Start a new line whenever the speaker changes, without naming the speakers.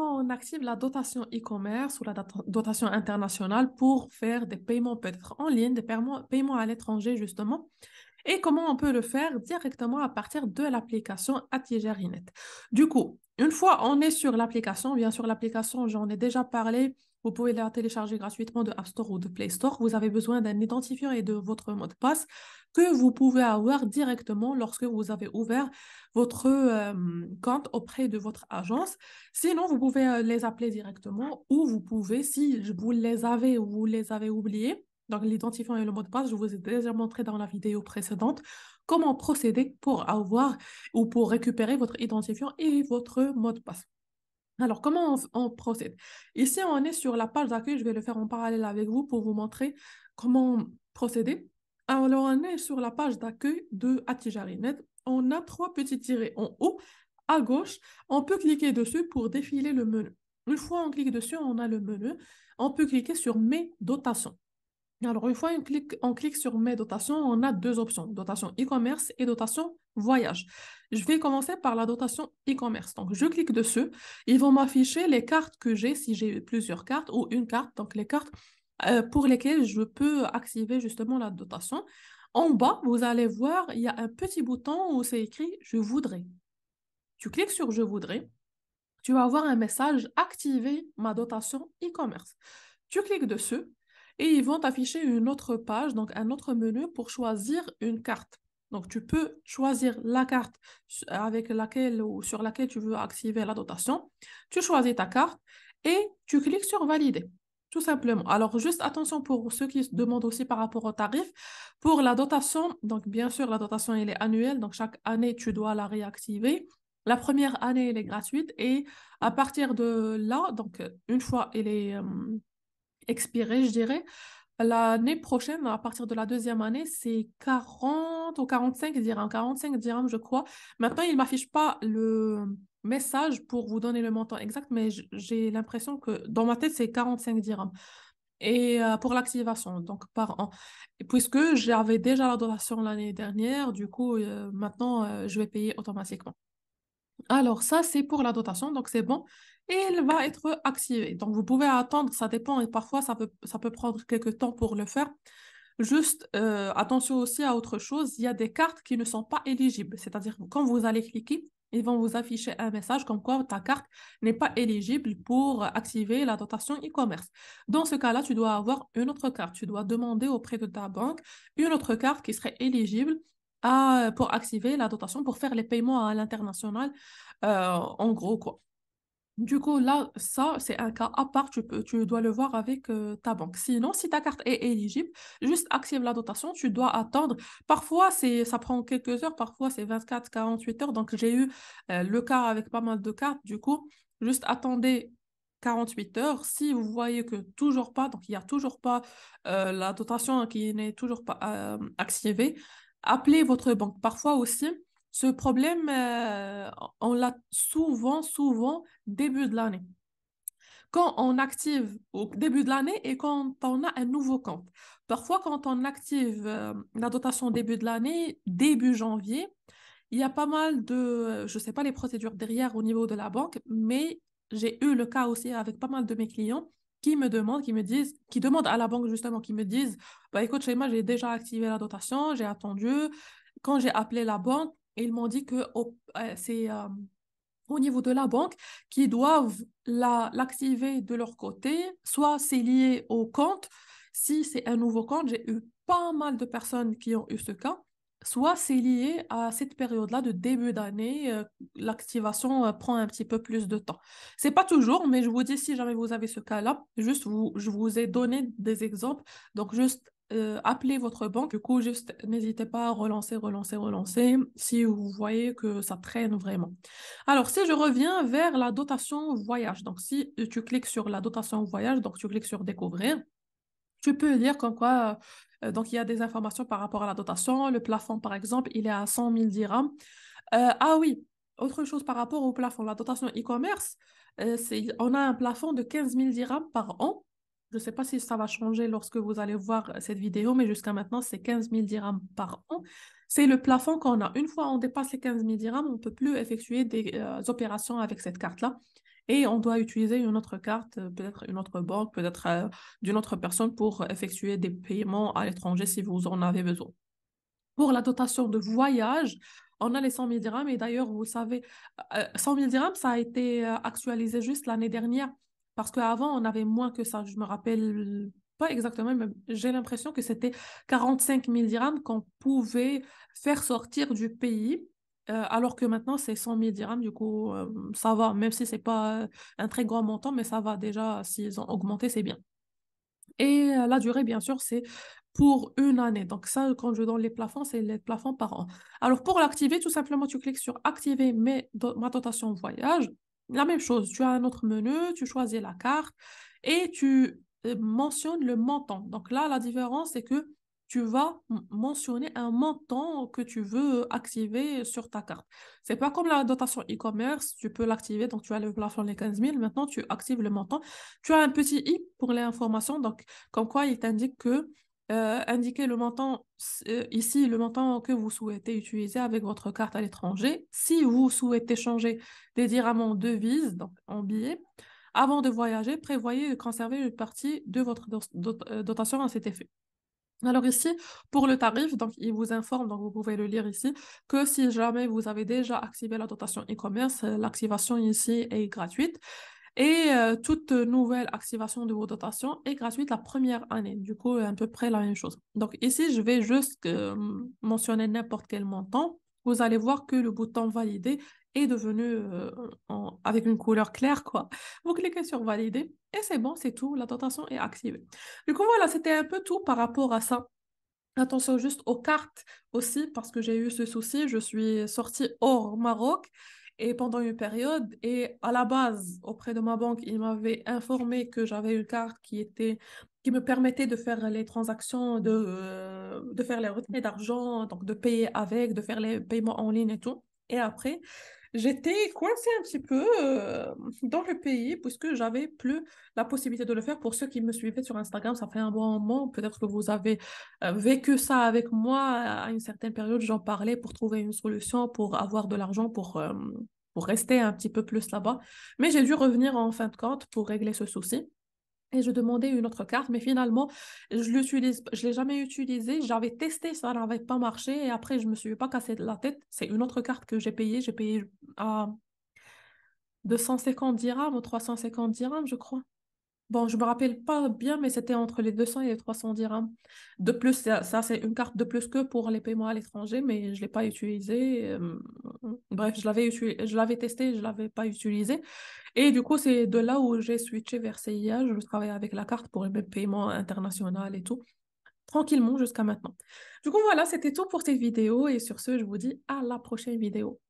comment on active la dotation e-commerce ou la dotation internationale pour faire des paiements peut-être en ligne, des paiements à l'étranger justement, et comment on peut le faire directement à partir de l'application Atijarinet. Du coup, une fois on est sur l'application, bien sûr l'application, j'en ai déjà parlé, vous pouvez la télécharger gratuitement de App Store ou de Play Store. Vous avez besoin d'un identifiant et de votre mot de passe que vous pouvez avoir directement lorsque vous avez ouvert votre compte auprès de votre agence. Sinon, vous pouvez les appeler directement ou vous pouvez, si vous les avez ou vous les avez oubliés, donc l'identifiant et le mot de passe, je vous ai déjà montré dans la vidéo précédente comment procéder pour avoir ou pour récupérer votre identifiant et votre mot de passe. Alors, comment on procède? Ici, on est sur la page d'accueil. Je vais le faire en parallèle avec vous pour vous montrer comment procéder. Alors, on est sur la page d'accueil de Atijarinet. On a trois petits tirets en haut à gauche. On peut cliquer dessus pour défiler le menu. Une fois on clique dessus, on a le menu. On peut cliquer sur Mes dotations. Alors, une fois on clique sur Mes dotations, on a deux options, dotation e-commerce et dotation voyage. Je vais commencer par la dotation e-commerce. Donc, je clique dessus. Ils vont m'afficher les cartes que j'ai, si j'ai plusieurs cartes ou une carte, donc les cartes pour lesquelles je peux activer justement la dotation. En bas, vous allez voir, il y a un petit bouton où c'est écrit « Je voudrais ». Tu cliques sur « Je voudrais ». Tu vas avoir un message activer ma dotation e-commerce. Tu cliques dessus et ils vont t'afficher une autre page, donc un autre menu pour choisir une carte. Donc tu peux choisir la carte avec laquelle ou sur laquelle tu veux activer la dotation. Tu choisis ta carte et tu cliques sur valider. Tout simplement. Alors, juste attention pour ceux qui se demandent aussi par rapport au tarif. Pour la dotation, donc bien sûr, la dotation, elle est annuelle. Donc, chaque année, tu dois la réactiver. La première année, elle est gratuite et à partir de là, donc une fois elle est expirée, je dirais, l'année prochaine, à partir de la deuxième année, c'est 40 ou 45 dirhams, je crois. Maintenant, il ne m'affiche pas le message pour vous donner le montant exact, mais j'ai l'impression que dans ma tête, c'est 45 dirhams. Et pour l'activation, donc par an. Et puisque j'avais déjà la dotation l'année dernière, du coup, maintenant, je vais payer automatiquement. Alors, ça, c'est pour la dotation, donc c'est bon. Et elle va être activée. Donc, vous pouvez attendre, ça dépend, et parfois, ça peut prendre quelques temps pour le faire. Juste, attention aussi à autre chose, il y a des cartes qui ne sont pas éligibles. C'est-à-dire que quand vous allez cliquer, ils vont vous afficher un message comme quoi ta carte n'est pas éligible pour activer la dotation e-commerce. Dans ce cas-là, tu dois avoir une autre carte. Tu dois demander auprès de ta banque une autre carte qui serait éligible pour activer la dotation, pour faire les paiements à l'international, en gros, quoi. Du coup, là, ça, c'est un cas à part, tu dois le voir avec ta banque. Sinon, si ta carte est éligible, juste active la dotation, tu dois attendre. Parfois, ça prend quelques heures, parfois, c'est 24 48 heures. Donc, j'ai eu le cas avec pas mal de cartes. Du coup, juste attendez 48 heures. Si vous voyez que toujours pas, donc il n'y a toujours pas la dotation qui n'est toujours pas activée, appelez votre banque. Parfois aussi, ce problème, on l'a souvent début de l'année. Quand on active au début de l'année et quand on a un nouveau compte. Parfois, quand on active la dotation début de l'année, début janvier, il y a pas mal de, je ne sais pas les procédures derrière au niveau de la banque, mais j'ai eu le cas aussi avec pas mal de mes clients qui me demandent, qui me disent, qui demandent à la banque justement, qui me disent, bah écoute, Shaima, j'ai déjà activé la dotation, j'ai attendu. Quand j'ai appelé la banque, ils m'ont dit que c'est au niveau de la banque qui doivent l'activer de leur côté, soit c'est lié au compte, si c'est un nouveau compte, j'ai eu pas mal de personnes qui ont eu ce cas, soit c'est lié à cette période-là de début d'année, l'activation prend un petit peu plus de temps. C'est pas toujours, mais je vous dis si jamais vous avez ce cas-là, je vous ai donné des exemples, donc juste appelez votre banque. Du coup, juste n'hésitez pas à relancer si vous voyez que ça traîne vraiment. Alors, si je reviens vers la dotation voyage, donc si tu cliques sur la dotation voyage, donc tu cliques sur découvrir, tu peux lire comme quoi, donc il y a des informations par rapport à la dotation. Le plafond, par exemple, il est à 100 000 dirhams. Ah oui, autre chose par rapport au plafond, la dotation e-commerce, on a un plafond de 15 000 dirhams par an. Je ne sais pas si ça va changer lorsque vous allez voir cette vidéo, mais jusqu'à maintenant, c'est 15 000 dirhams par an. C'est le plafond qu'on a. Une fois on dépasse les 15 000 dirhams, on ne peut plus effectuer des opérations avec cette carte-là. et on doit utiliser une autre carte, peut-être une autre banque, peut-être d'une autre personne pour effectuer des paiements à l'étranger si vous en avez besoin. Pour la dotation de voyage, on a les 100 000 dirhams et d'ailleurs, vous savez, 100 000 dirhams, ça a été actualisé juste l'année dernière parce qu'avant, on avait moins que ça. Je me rappelle pas exactement, mais j'ai l'impression que c'était 45 000 dirhams qu'on pouvait faire sortir du pays. Alors que maintenant, c'est 100 000 dirhams, du coup, ça va, même si c'est pas un très grand montant, mais ça va déjà, s'ils ont augmenté, c'est bien. Et la durée, bien sûr, c'est pour une année. Donc ça, quand je donne les plafonds, c'est les plafonds par an. Alors pour l'activer, tout simplement, tu cliques sur activer ma dotation voyage. La même chose, tu as un autre menu, tu choisis la carte et tu mentionnes le montant. Donc là, la différence, c'est que tu vas mentionner un montant que tu veux activer sur ta carte. C'est pas comme la dotation e-commerce, tu peux l'activer, donc tu as le plafond les 15 000, maintenant tu actives le montant. Tu as un petit i pour l'information, donc comme quoi il t'indique que indiquez le montant, ici, le montant que vous souhaitez utiliser avec votre carte à l'étranger. Si vous souhaitez changer des dirhams en devises, donc en billets, avant de voyager, prévoyez de conserver une partie de votre dotation à cet effet. Alors ici, pour le tarif, donc il vous informe, donc vous pouvez le lire ici, que si jamais vous avez déjà activé la dotation e-commerce, l'activation ici est gratuite. Et toute nouvelle activation de vos dotations est gratuite la première année. Du coup, à peu près la même chose. Donc ici, je vais juste mentionner n'importe quel montant. Vous allez voir que le bouton valider est devenu avec une couleur claire, quoi. Vous cliquez sur valider et c'est bon, c'est tout. La dotation est activée. Du coup, voilà, c'était un peu tout par rapport à ça. Attention juste aux cartes aussi, parce que j'ai eu ce souci. Je suis sortie hors Maroc et pendant une période, et à la base, auprès de ma banque, ils m'avaient informé que j'avais une carte qui me permettait de faire les transactions, de faire les retraits d'argent, donc de payer avec, de faire les paiements en ligne et tout. Et après, j'étais coincée un petit peu dans le pays puisque j'avais plus la possibilité de le faire. Pour ceux qui me suivaient sur Instagram, ça fait un bon moment. Peut-être que vous avez vécu ça avec moi à une certaine période. J'en parlais pour trouver une solution, pour avoir de l'argent, pour rester un petit peu plus là-bas. Mais j'ai dû revenir en fin de compte pour régler ce souci. Et je demandais une autre carte, mais finalement, je l'ai jamais utilisée. J'avais testé, ça n'avait pas marché. Et après, je me suis pas cassé la tête. C'est une autre carte que j'ai payée. J'ai payé à 250 dirhams ou 350 dirhams, je crois. Bon, je me rappelle pas bien, mais c'était entre les 200 et les 300 dirhams. De plus, ça, c'est une carte de plus que pour les paiements à l'étranger, mais je l'ai pas utilisée. Bref, je l'avais testé, je l'avais pas utilisée. Et du coup, c'est de là où j'ai switché vers CIA. Je travaille avec la carte pour les paiements internationaux et tout, tranquillement jusqu'à maintenant. Du coup, voilà, c'était tout pour cette vidéo. Et sur ce, je vous dis à la prochaine vidéo.